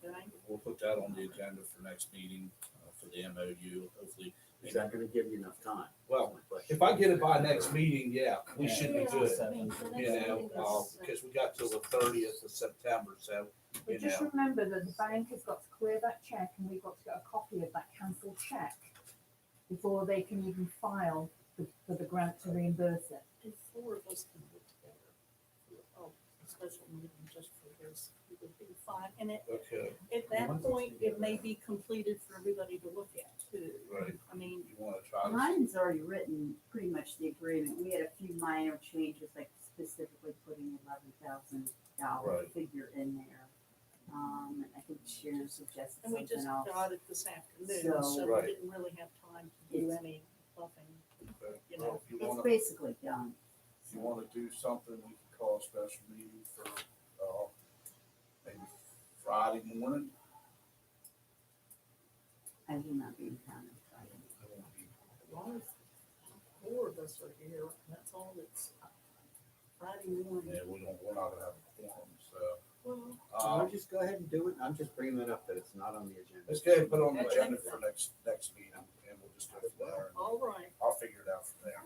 okay? We'll put that on the agenda for next meeting, for the MOU, hopefully. Is that gonna give you enough time? Well, My question. if I get it by next meeting, yeah, we should be Yeah, good. I mean, for next You know, meeting, that's, because we got till the 30th of September, so, you But just know. remember that the bank has got to clear that check and we've got to get a copy of that cancelled check before they can even file for the grant to reimburse it. if four of us can get together, for a special meeting just for this, it would be fine. And Okay, at that point, it may be completed for everybody to look at too. right. I mean, You want to try to, Mine's already written pretty much the agreement. We had a few minor changes, like specifically putting $11,000 Right. figure in there. And I think Sharon suggested and we just something else. got it this afternoon, So- so we Right. didn't really have time to do It's- any buffing, okay. you Well, know. if you It's want to, basically done. if you want to do something, we can call a special meeting for, maybe Friday morning. I will not be in town on Friday. It won't be- As long as four of us are here, that's all it's Friday morning. Yeah, we're not gonna have a quorum, so. Well, Uh, We'll just go ahead and do it. I'm just bringing it up that it's not on the agenda. let's go ahead and put it on the Okay. agenda for next meeting, and we'll just go from there. all right, I'll figure it out from there.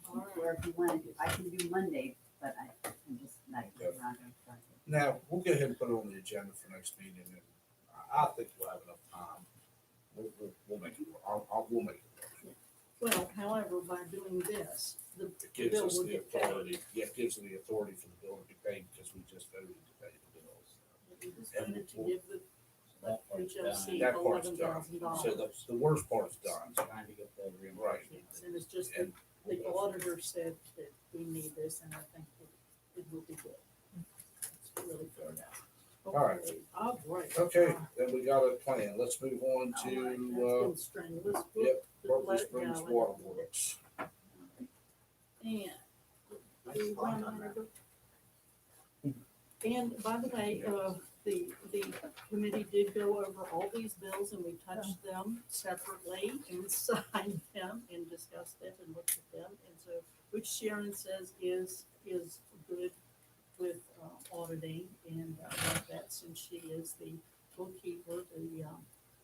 all right. Or if you want to do, I can do Monday, but I'm just not around on Friday. Now, we'll go ahead and put it on the agenda for next meeting, and I think we'll have enough time. We'll make it, we'll make it work. Well, however, by doing this, the It gives bill us will the get paid. authority, yeah, it gives us the authority for the bill to be paid, because we just voted to pay the bills. We just wanted to give the HLC That part's done, $11,000. so the worst part's done. Trying to get that reimbursement. Yes, and it's just that the auditor said that we need this, and I think it will be good. It's really fair now. All right. Okay, all right. Okay, then we got a plan, let's move on All right, that's to, been strenuous. We'll- yep, we'll Berkeley let it Springs go. Water Works. And. And by the way, the committee did go over all these bills and we touched them separately and signed them and discussed them and looked at them. And so, which Sharon says is good with auditing and like that, since she is the bookkeeper, the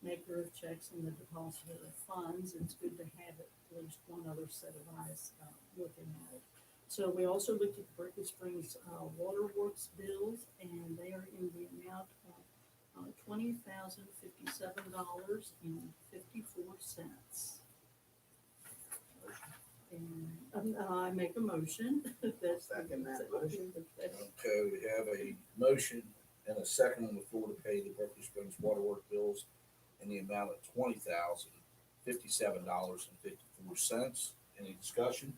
maker of checks and the depositor of funds. It's good to have at least one other set of eyes looking at it. So we also looked at the Berkeley Springs Waterworks bills, and they are in the amount of $20,057.54. And I make a motion that. Second that motion. Okay, we have a motion and a second on the floor to pay the Berkeley Springs Water Works bills in the amount of $20,057.54. Any discussion?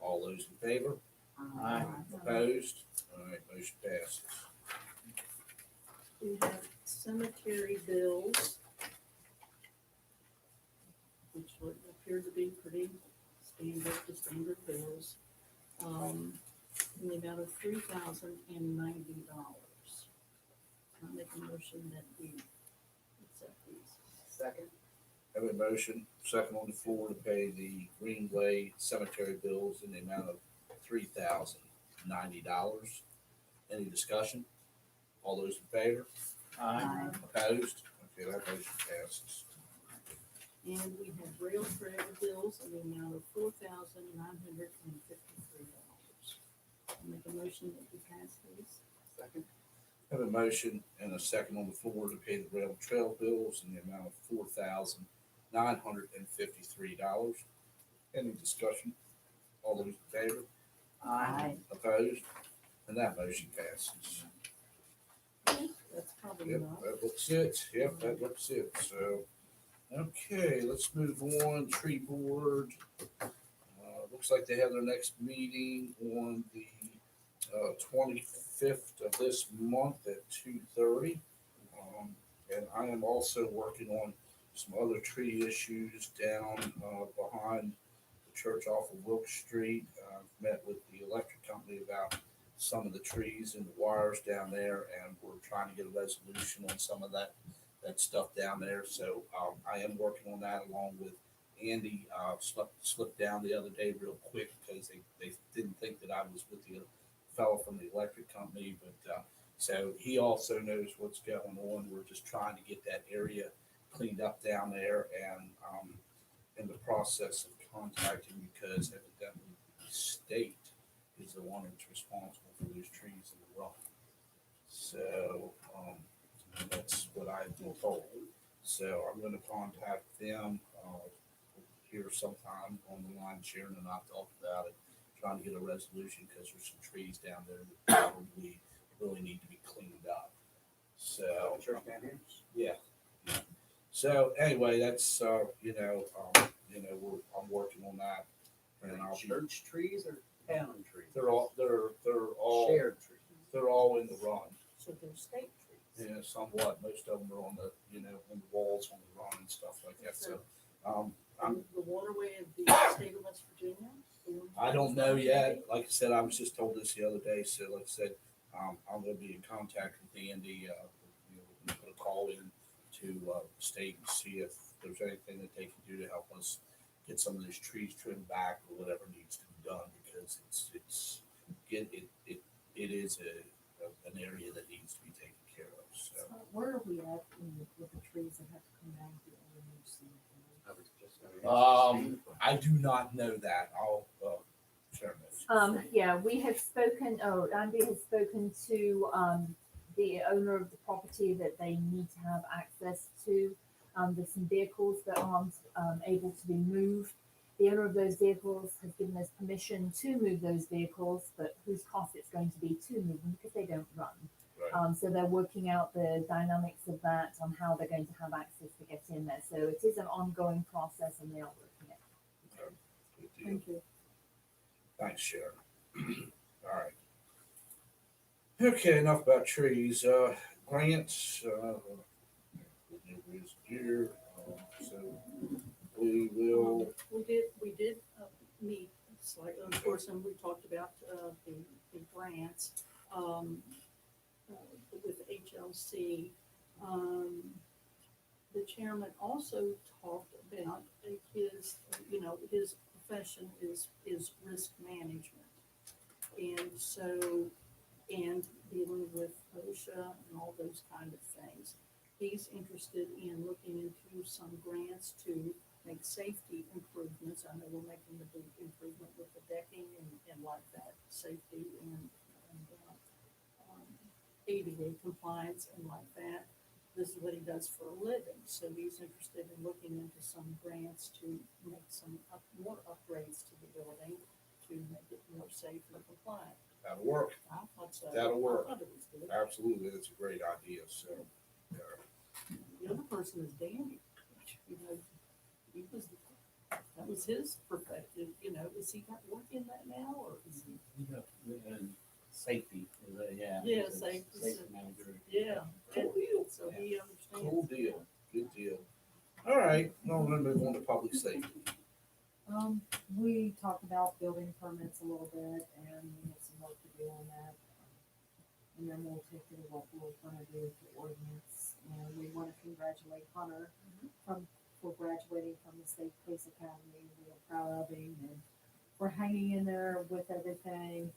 All those in favor? Aye. Opposed? All right, motion passes. We have cemetery bills, which would appear to be pretty standard bills, in the amount of $3,090. I make a motion that we accept these. Second? Have a motion, second on the floor to pay the Greenway cemetery bills in the amount of $3,090. Any discussion? All those in favor? Aye. Opposed? Okay, that motion passes. And we have rail trail bills in the amount of $4,953. I make a motion that we pass these. Second? Have a motion and a second on the floor to pay the rail trail bills in the amount of $4,953. Any discussion? All those in favor? Aye. Opposed? And that motion passes. That's probably Yep, enough. that looks it. Yep, that looks it. So, okay, let's move on. Tree board. Looks like they have their next meeting on the 25th of this month at 2:30. And I am also working on some other tree issues down behind the church off of Wilk Street. I've met with the electric company about some of the trees and the wires down there, and we're trying to get a resolution on some of that stuff down there. So I am working on that along with Andy. Slipped down the other day real quick because they didn't think that I was with the fellow from the electric company, but so he also knows what's going on. We're just trying to get that area cleaned up down there, and in the process of contacting, because evidently the state is the one that's responsible for those trees in the rock. So that's what I've been told. So I'm going to contact them here sometime on the line. Sharon and I talked about it, trying to get a resolution because there's some trees down there that probably really need to be cleaned up. So Church down here? yeah. So anyway, that's I'm working on that, and I'll be. Church trees or town trees? They're all Shared trees. they're all in the run. So there's state trees. Yeah, somewhat. Most of them are on the on the walls on the run and stuff like that. So The waterway of the state of West Virginia? I don't know yet. Like I said, I was just told this the other day. So like I said, I'm going to be in contact with Andy. We're going to put a call in to state and see if there's anything that they can do to help us get some of those trees trimmed back or whatever needs to be done, because it is an area that needs to be taken care of. So Where are we at with the trees that have to come down here? I was just gonna ask. I do not know that. I'll share those. Yeah, we have spoken, Andy has spoken to, the owner of the property that they need to have access to. There's some vehicles that aren't, able to be moved. The owner of those vehicles has given us permission to move those vehicles, but whose cost it's going to be to move them because they don't run. Right. So they're working out the dynamics of that on how they're going to have access to get in there. So it is an ongoing process and they are working it. Okay. Good deal. Thank you. Thanks, Sharon. All right. Okay, enough about trees. Grants. Is here. So we will. We did meet slightly, of course, and we talked about the grants with HLC. The chairman also talked about his profession is risk management. And so, and dealing with OSHA and all those kind of things. He's interested in looking into some grants to make safety improvements. I know we're making a big improvement with the decking and like that, safety and ADA compliance and like that. This is what he does for a living. So he's interested in looking into some grants to make some more upgrades to the building to make it more safe and compliant. That'll work. I thought so. That'll work. I thought it was good. Absolutely, that's a great idea. So. The other person is Danny. He was, that was his perfected, is he got work in that now, or is he? Safety, yeah. Yeah, he's a safety. manager. Yeah. Cool deal. So he understands. Cool deal. Good deal. All right, now we're gonna move on to public safety. We talked about building permits a little bit and we have some work to do on that. And then we'll take to what we're gonna do with the ordinance. And we want to congratulate Hunter for graduating from the State Police Academy. We are proud of him and we're hanging in there with everything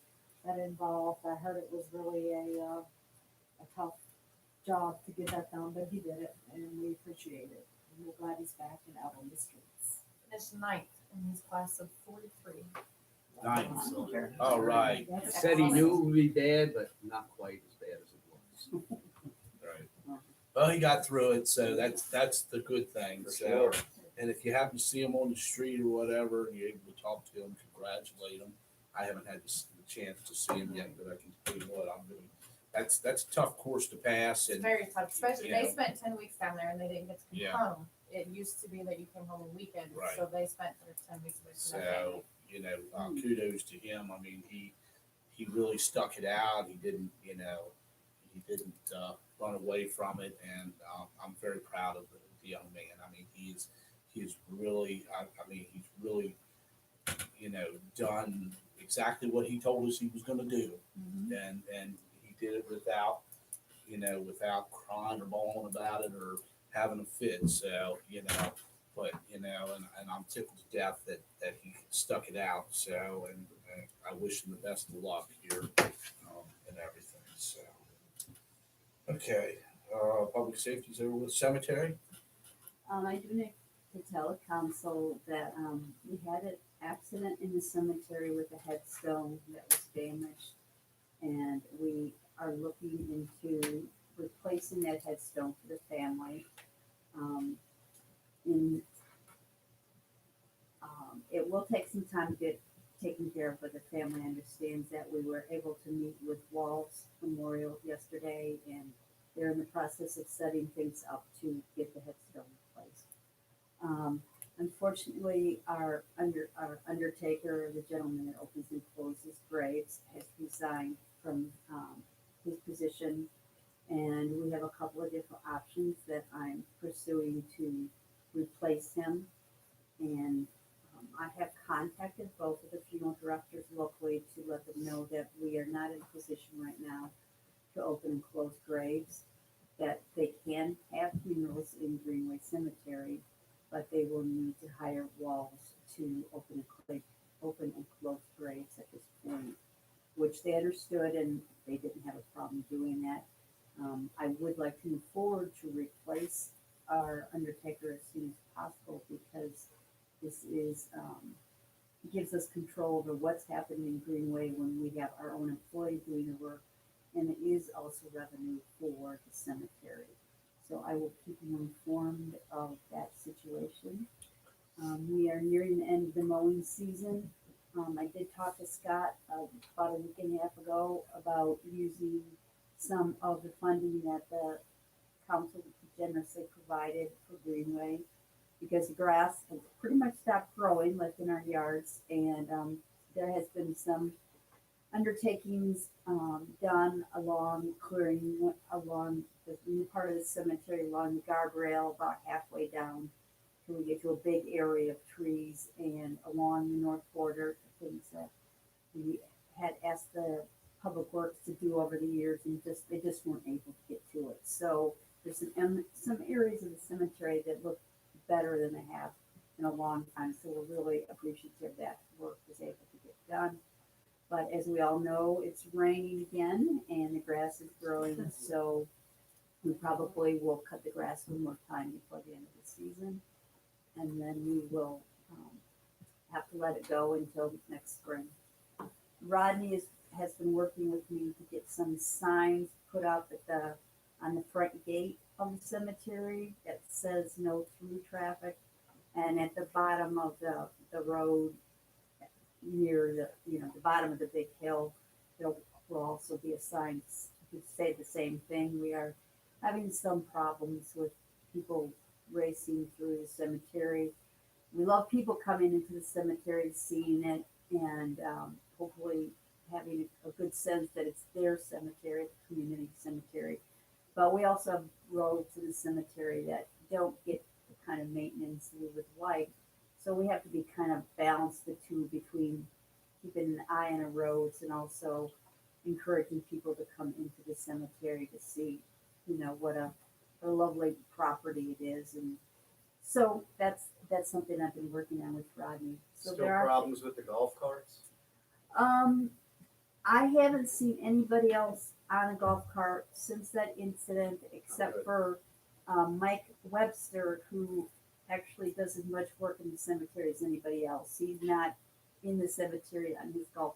that involved. I heard it was really a tough job to get that done, but he did it and we appreciate it. And we're glad he's back and out on the streets. It's ninth in his class of 43. Nice. All right. That's Said he awesome. knew it would be bad, but not quite as bad as it was. Yes. Right. Well, he got through it, so that's the good thing. For So, sure. and if you happen to see him on the street or whatever, and you're able to talk to him, congratulate him. I haven't had the chance to see him yet, but I can tell you what, I'm doing. That's a tough course to pass, It's and very tough, especially, Yeah. they spent 10 weeks down there and they didn't get to come Yeah. home. It used to be that you came home on weekends, Right. so they spent their 10 weeks away from their family. so kudos to him. I mean, he really stuck it out. He didn't run away from it, and I'm very proud of the young man. I mean, he's really, he's really, done exactly what he told us he was going to do, and he did it without crying or bawling about it or having a fit. So, but and I'm tickled to death that he stuck it out. So, and I wish him the best of luck here and everything. So, okay, public safety's over with cemetery. I do need to tell council that, we had an accident in the cemetery with a headstone that was damaged. And we are looking into replacing that headstone for the family. It will take some time to get taken care of, but the family understands that. We were able to meet with Walls Memorial yesterday, and they're in the process of setting things up to get the headstone replaced. Unfortunately, our undertaker, the gentleman that opens and closes graves, has resigned from his position, and we have a couple of different options that I'm pursuing to replace him. And I have contacted both of the funeral directors locally to let them know that we are not in a position right now to open and close graves, that they can have funerals in Greenway Cemetery, but they will need to hire Walls to open and close graves at this point, which they understood, and they didn't have a problem doing that. I would like to move forward to replace our undertaker as soon as possible, because this is, gives us control over what's happening in Greenway when we have our own employee doing the work, and it is also revenue for the cemetery. So I will keep you informed of that situation. We are nearing the end of the mowing season. I did talk to Scott about a week and a half ago about using some of the funding that the council generously provided for Greenway, because the grass has pretty much stopped growing left in our yards, and there has been some undertakings done along clearing along the new part of the cemetery, along the guardrail about halfway down till we get to a big area of trees, and along the north border, things that we had asked the public works to do over the years, and they just weren't able to get to it. So there's some areas of the cemetery that look better than they have in a long time. So we're really appreciative that work was able to get done. But as we all know, it's raining again and the grass is growing, so we probably will cut the grass one more time before the end of the season. And then we will have to let it go until next spring. Rodney has been working with me to get some signs put up on the front gate of the cemetery that says no through traffic. And at the bottom of the road, near the bottom of the big hill, there will also be a sign to say the same thing. We are having some problems with people racing through the cemetery. We love people coming into the cemetery, seeing it, and hopefully having a good sense that it's their cemetery, the community cemetery. But we also have roads to the cemetery that don't get the kind of maintenance we would like. So we have to be kind of balance the two between keeping an eye on the roads and also encouraging people to come into the cemetery to see, what a lovely property it is. And so that's something I've been working on with Rodney. So Still there are problems with the golf carts? I haven't seen anybody else on a golf cart since that incident, except Good. for Mike Webster, who actually does as much work in the cemetery as anybody else. He's not in the cemetery on his golf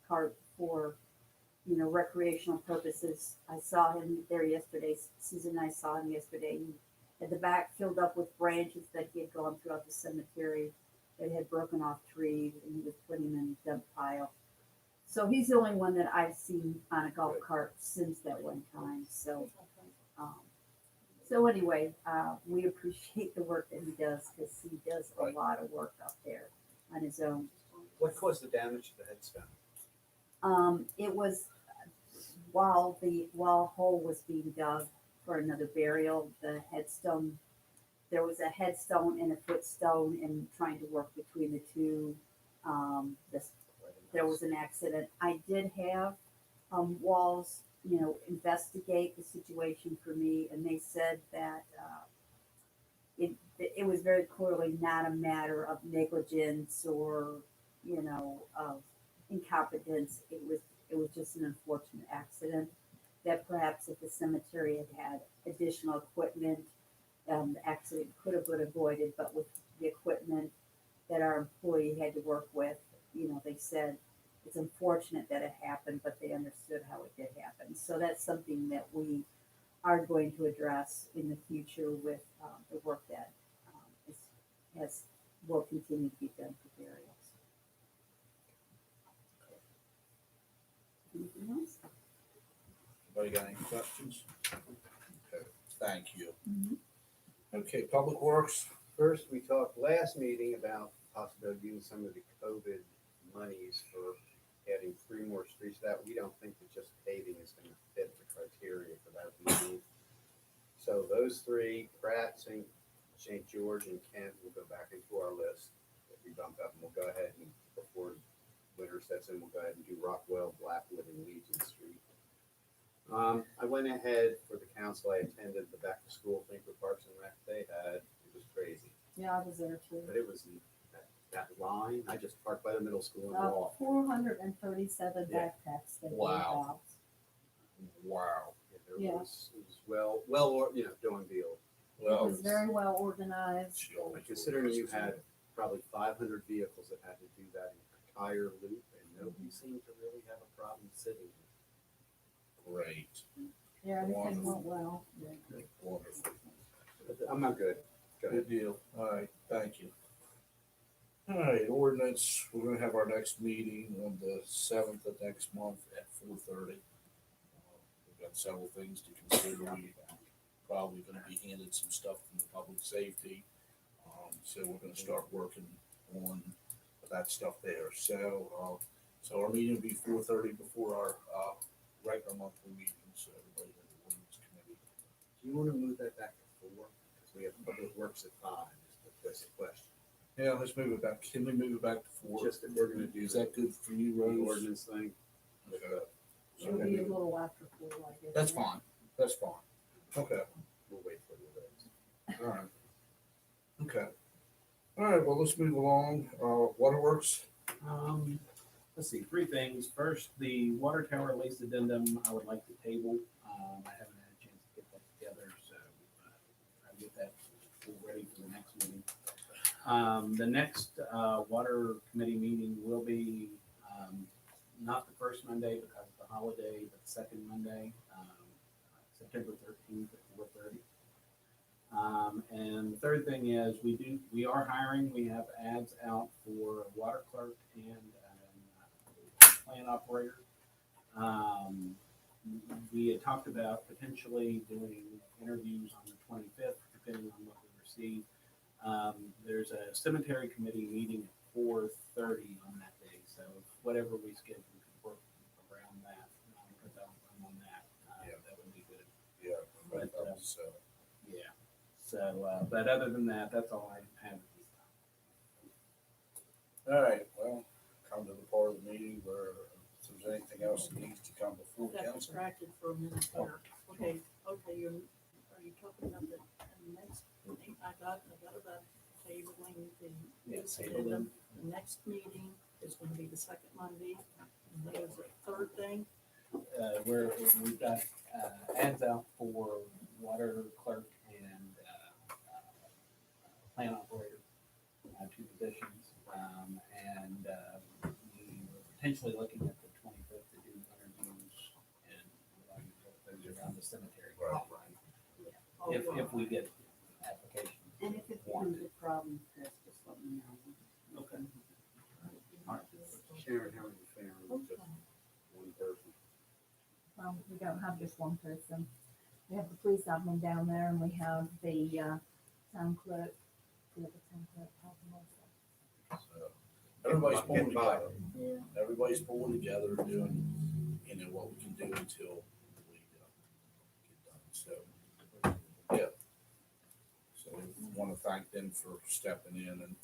cart for recreational purposes. I saw him there yesterday. Susan and I saw him yesterday. He had the back filled up with branches that he had gone throughout the cemetery that had broken off trees, and he was putting them in a dump pile. So he's the only one that I've seen on a golf cart since that one time. So anyway, we appreciate the work that he does because he does a lot of work up there on his own. What caused the damage to the headstone? It was while the hole was being dug for another burial, the headstone, there was a headstone and a footstone, and trying to work between the two, there was an accident. I did have Walls, investigate the situation for me, and they said that it was very clearly not a matter of negligence or of incompetence. It was just an unfortunate accident that perhaps if the cemetery had additional equipment, the accident could have been avoided. But with the equipment that our employee had to work with, they said it's unfortunate that it happened, but they understood how it did happen. So that's something that we are going to address in the future with the work that will continue to be done for burials. Anything else? Anybody got any questions? Okay, thank you. Mhm. Okay, Public Works, First, we talked last meeting about possibility of using some of the COVID monies for adding 3 more streets. That we don't think that just paving is going to fit the criteria for that. We need. So those 3, Pratt, St. George, and Kent, will go back into our list that we bumped up, and we'll go ahead and before winter sets in, we'll go ahead and do Rockwell, Blackwood, and Legion Street. I went ahead for the council. I attended the back to school thing for Parks and Rec. It was crazy, Yeah, I was there too. but it was that line. I just parked by the middle school and walked. 437 Yeah. backpacks that Wow. wow. It Yeah. was well, doing deal. It Well, was very well organized. Considering you had probably 500 vehicles that had to do that entire loop, and nobody seemed to really have a problem sitting. great, Yeah, everything Wonderful. went well. wonderful. I'm not good. Go ahead. Good deal. All right, thank you. All right, ordinance, we're gonna have our next meeting on the 7th of next month at 4:30. We've got several things to consider. We probably gonna be handed some stuff from the public safety. So we're gonna start working on that stuff there. So our meeting will be 4:30 before our regular monthly meeting, so everybody in the ordinance committee. Do you want to move that back to 4? Because we have public works at 5. That's a question. Yeah, let's move it back. Can we move it back to 4? Just that we're going to do Is that good for you, the Rose? ordinance thing. Okay. It'll be a little after 4, I guess. That's fine. That's fine. Okay. We'll wait for the others. All right. Okay. All right. Well, let's move along. Waterworks. Let's see, 3 things. First, the water tower lease addendum, I would like to table. I haven't had a chance to get that together, so I'll get that ready for the next meeting. The next water committee meeting will be not the first Monday because of the holiday, but the second Monday, September 13th at 4:30. And the third thing is we are hiring. We have ads out for a water clerk and plant operator. We had talked about potentially doing interviews on the 25th, depending on what we receive. There's a cemetery committee meeting at 4:30 on that day, so whatever we schedule could work around that. Because I'm on that, that would be good. Yeah. But, So. Yeah. So, but other than that, that's all I have at this time. All right. Well, come to the part of the meeting where if there's anything else that needs to come before Got council. distracted for a minute here. Okay, are you talking about the next meeting? I got about tabling the Yes, addendum. The next meeting is gonna be the second Monday. And there's a third thing. We've got ads out for water clerk and plant operator, 2 positions. And we were potentially looking at the 25th to do interviews the cemetery. Right. Oh, If, well. if we get applications. And if it becomes a problem, Chris, just let me know. Okay. Sharon, how many families, just one person? We don't have just one person. We have the police admin down there and we have the, town clerk. We have the town clerk helping also. So, everybody's pulling Getting by. together. Yeah. Everybody's pulling together, doing, what we can do until we get done, so. Yeah. So we want to thank them for stepping in, and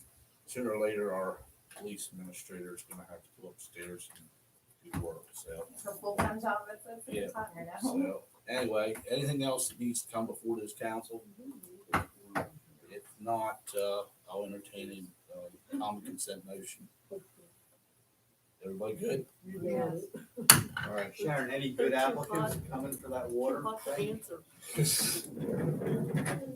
sooner or later, our police administrator is gonna have to go upstairs and do work, so. Her full-time job, it's Yeah. a partner now. So, anyway, anything else that needs to come before this council? If not, I'll entertain a common consent motion. Everybody good? Yes. All right. Sharon, any good applicants coming for that water Too hot to thing? answer.